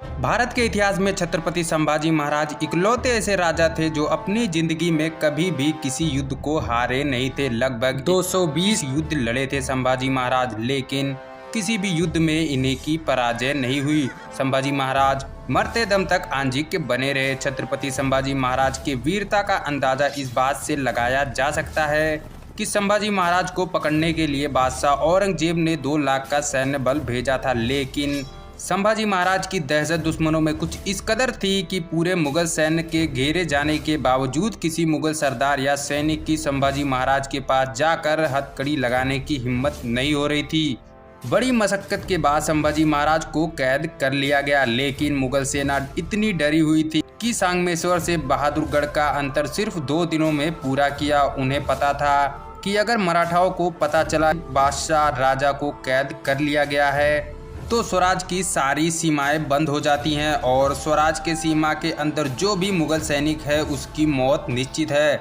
भारत के इतिहास में छत्रपति संभाजी महाराज इकलौते ऐसे राजा थे जो अपनी जिंदगी में कभी भी किसी युद्ध को हारे नहीं थे। लगभग 220 युद्ध लड़े थे संभाजी महाराज, लेकिन किसी भी युद्ध में इन्हीं की पराजय नहीं हुई। संभाजी महाराज मरते दम तक आंजी के बने रहे। छत्रपति संभाजी महाराज की वीरता का अंदाजा इस बात से लगाया जा सकता है कि संभाजी महाराज को पकड़ने के लिए बादशाह औरंगजेब ने 2 लाख का सैन्य बल भेजा था, लेकिन संभाजी महाराज की दहशत दुश्मनों में कुछ इस कदर थी कि पूरे मुगल सैन्य के घेरे जाने के बावजूद किसी मुगल सरदार या सैनिक की संभाजी महाराज के पास जाकर हथकड़ी लगाने की हिम्मत नहीं हो रही थी। बड़ी मशक्कत के बाद संभाजी महाराज को कैद कर लिया गया, लेकिन मुगल सेना इतनी डरी हुई थी कि सांगमेश्वर से बहादुरगढ़ का अंतर सिर्फ 2 दिनों में पूरा किया। उन्हें पता था कि अगर मराठाओं को पता चला बादशाह राजा को कैद कर लिया गया है तो स्वराज की सारी सीमाएं बंद हो जाती हैं और स्वराज के सीमा के अंदर जो भी मुगल सैनिक है उसकी मौत निश्चित है।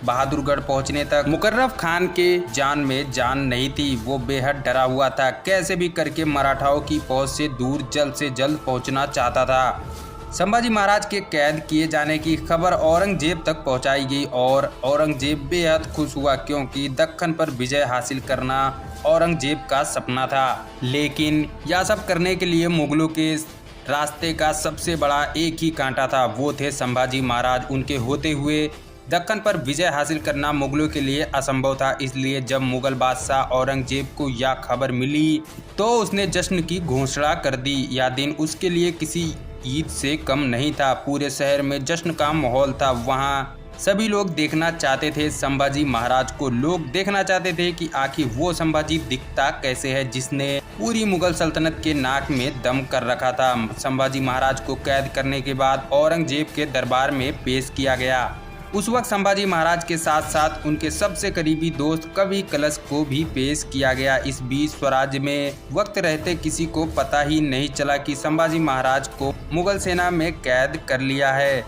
बहादुरगढ़ पहुंचने तक मुकर्रब खान के जान में जान नहीं थी। वो बेहद डरा हुआ था, कैसे भी करके मराठाओं की पहुंच से दूर जल्द से जल्द पहुंचना चाहता था। संभाजी महाराज के कैद किए जाने की खबर औरंगजेब तक पहुंचाई गई और औरंगजेब बेहद खुश हुआ, क्योंकि दक्कन पर विजय हासिल करना औरंगजेब का सपना था। लेकिन यह सब करने के लिए मुगलों के रास्ते का सबसे बड़ा एक ही कांटा था, वो थे संभाजी महाराज। उनके होते हुए दक्कन पर विजय हासिल करना मुगलों के लिए असंभव था। इसलिए जब मुगल बादशाह औरंगजेब को यह खबर मिली तो उसने जश्न की घोषणा कर दी। यह दिन उसके लिए किसी ईद से कम नहीं था। पूरे शहर में जश्न का माहौल था। वहाँ सभी लोग देखना चाहते थे संभाजी महाराज को। लोग देखना चाहते थे कि आखिर वो संभाजी दिखता कैसे है जिसने पूरी मुगल सल्तनत के नाक में दम कर रखा था। संभाजी महाराज को कैद करने के बाद औरंगजेब के दरबार में पेश किया गया। उस वक्त संभाजी महाराज के साथ साथ उनके सबसे करीबी दोस्त कवि कलश को भी पेश किया गया। इस बीच स्वराज में वक्त रहते किसी को पता ही नहीं चला कि संभाजी महाराज को मुगल सेना में कैद कर लिया है,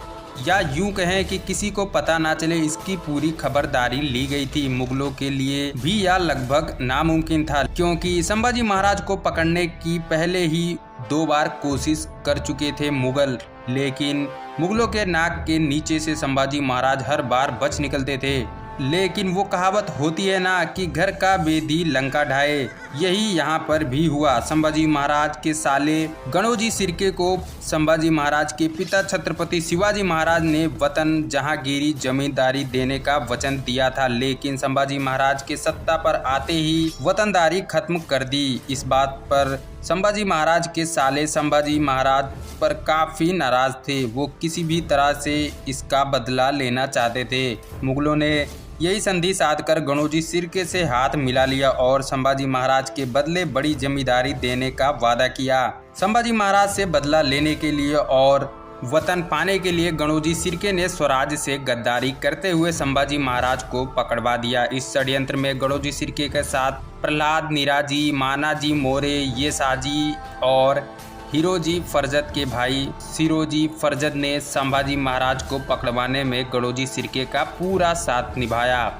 या यूं कहें कि किसी को पता ना चले इसकी पूरी खबरदारी ली गई थी। मुगलों के लिए भी यह लगभग नामुमकिन था, क्योंकि संभाजी महाराज को पकड़ने की पहले ही 2 बार कोशिश कर चुके थे मुगल, लेकिन मुगलों के नाक के नीचे से संभाजी महाराज हर बार बच निकलते थे। लेकिन वो कहावत होती है ना कि घर का बेदी लंका ढाए, यही यहाँ पर भी हुआ। संभाजी महाराज के साले गणोजी सिरके को संभाजी महाराज के पिता छत्रपति शिवाजी महाराज ने वतन जहांगीरी जमींदारी देने का वचन दिया था, लेकिन संभाजी महाराज के सत्ता पर आते ही वतनदारी खत्म कर दी। इस बात पर संभाजी महाराज के साले संभाजी महाराज पर काफ़ी नाराज थे। वो किसी भी तरह से इसका बदला लेना चाहते थे। मुगलों ने यही संधि साधकर गणोजी सिरके से हाथ मिला लिया और संभाजी महाराज के बदले बड़ी जमींदारी देने का वादा किया। संभाजी महाराज से बदला लेने के लिए और वतन पाने के लिए गणोजी सिरके ने स्वराज से गद्दारी करते हुए संभाजी महाराज को पकड़वा दिया। इस षड्यंत्र में गणोजी सिरके के साथ प्रहलाद निराजी, मानाजी मोरे, येसाजी और हीरोजी फरजद के भाई सिरोजी फरजद ने संभाजी महाराज को पकड़वाने में गणोजी सिरके का पूरा साथ निभाया।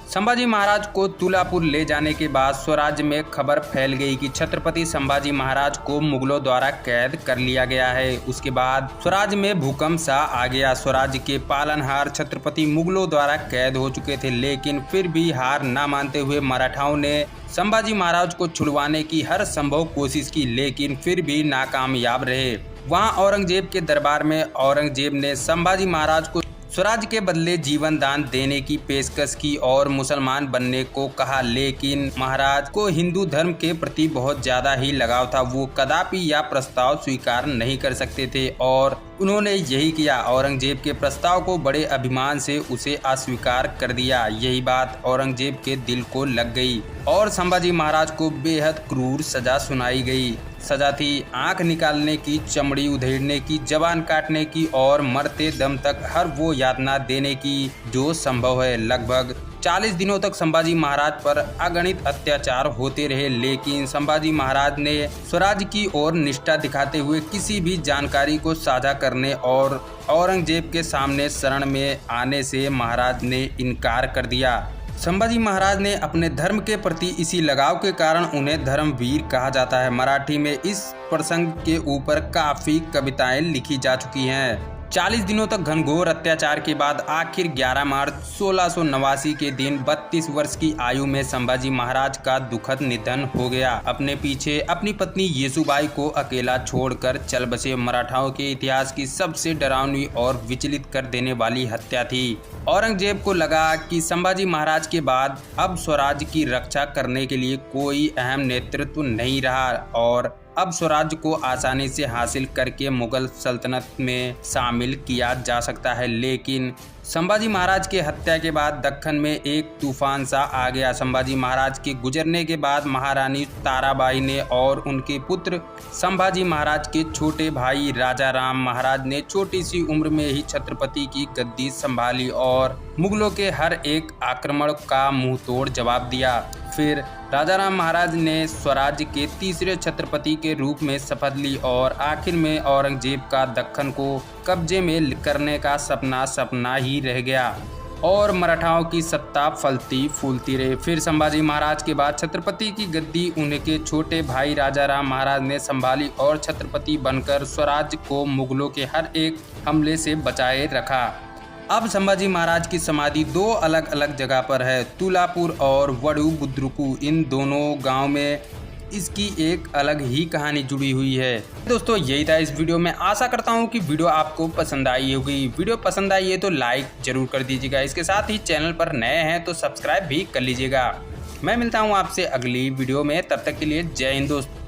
संभाजी महाराज को तुलापुर ले जाने के बाद स्वराज में खबर फैल गई कि छत्रपति संभाजी महाराज को मुगलों द्वारा कैद कर लिया गया है। उसके बाद स्वराज में भूकंप सा आ गया। स्वराज के पालनहार छत्रपति मुगलों द्वारा कैद हो चुके थे, लेकिन फिर भी हार ना मानते हुए मराठाओं ने संभाजी महाराज को छुड़वाने की हर संभव कोशिश की, लेकिन फिर भी नाकामयाब रहे। वहां औरंगजेब के दरबार में औरंगजेब ने संभाजी महाराज को स्वराज के बदले जीवन दान देने की पेशकश की और मुसलमान बनने को कहा, लेकिन महाराज को हिंदू धर्म के प्रति बहुत ज्यादा ही लगाव था। वो कदापि यह प्रस्ताव स्वीकार नहीं कर सकते थे और उन्होंने यही किया। औरंगजेब के प्रस्ताव को बड़े अभिमान से उसे अस्वीकार कर दिया। यही बात औरंगजेब के दिल को लग गई और संभाजी महाराज को बेहद क्रूर सजा सुनाई गई। सजा थी आंख निकालने की, चमड़ी उधेड़ने की, जबान काटने की और मरते दम तक हर वो यातना देने की जो संभव है। लगभग 40 दिनों तक संभाजी महाराज पर अगणित अत्याचार होते रहे, लेकिन संभाजी महाराज ने स्वराज की ओर निष्ठा दिखाते हुए किसी भी जानकारी को साझा करने और औरंगजेब के सामने शरण में आने से महाराज ने इनकार कर दिया। संभाजी महाराज ने अपने धर्म के प्रति इसी लगाव के कारण उन्हें धर्मवीर कहा जाता है। मराठी में इस प्रसंग के ऊपर काफी कविताएं लिखी जा चुकी हैं। 40 दिनों तक घनघोर अत्याचार के बाद आखिर 11 मार्च 1689 के दिन 32 वर्ष की आयु में संभाजी महाराज का दुखद निधन हो गया। अपने पीछे अपनी पत्नी येसुबाई को अकेला छोड़कर चल बसे मराठाओं के इतिहास की सबसे डरावनी और विचलित कर देने वाली हत्या थी। औरंगजेब को लगा कि संभाजी महाराज के बाद अब स्वराज्य की रक्षा करने के लिए कोई अहम नेतृत्व नहीं रहा और अब स्वराज्य को आसानी से हासिल करके मुगल सल्तनत में शामिल किया जा सकता है। लेकिन संभाजी महाराज के हत्या के बाद दक्कन में एक तूफान सा आ गया। संभाजी महाराज के गुजरने के बाद महारानी ताराबाई ने और उनके पुत्र संभाजी महाराज के छोटे भाई राजा राम महाराज ने छोटी सी उम्र में ही छत्रपति की गद्दी संभाली और मुगलों के हर एक आक्रमण का मुंहतोड़ जवाब दिया। फिर राजा राम महाराज ने स्वराज्य के तीसरे छत्रपति के रूप में शपथ ली और आखिर में औरंगजेब का दक्कन को कब्जे में करने का सपना ही रह गया और मराठाओं की सत्ता फलती फूलती रही। फिर संभाजी महाराज के बाद छत्रपति की गद्दी उनके छोटे भाई राजा राम महाराज ने संभाली और छत्रपति बनकर स्वराज्य को मुगलों के हर एक हमले से बचाए रखा। अब संभाजी महाराज की समाधि 2 अलग अलग जगह पर है, तुलापुर और वडू बुद्रुकू। इन दोनों गांव में इसकी एक अलग ही कहानी जुड़ी हुई है। दोस्तों यही था इस वीडियो में। आशा करता हूं कि वीडियो आपको पसंद आई होगी। वीडियो पसंद आई है तो लाइक जरूर कर दीजिएगा। इसके साथ ही चैनल पर नए हैं तो सब्सक्राइब भी कर लीजिएगा। मैं मिलता हूं आपसे अगली वीडियो में, तब तक के लिए जय हिंद दोस्तों।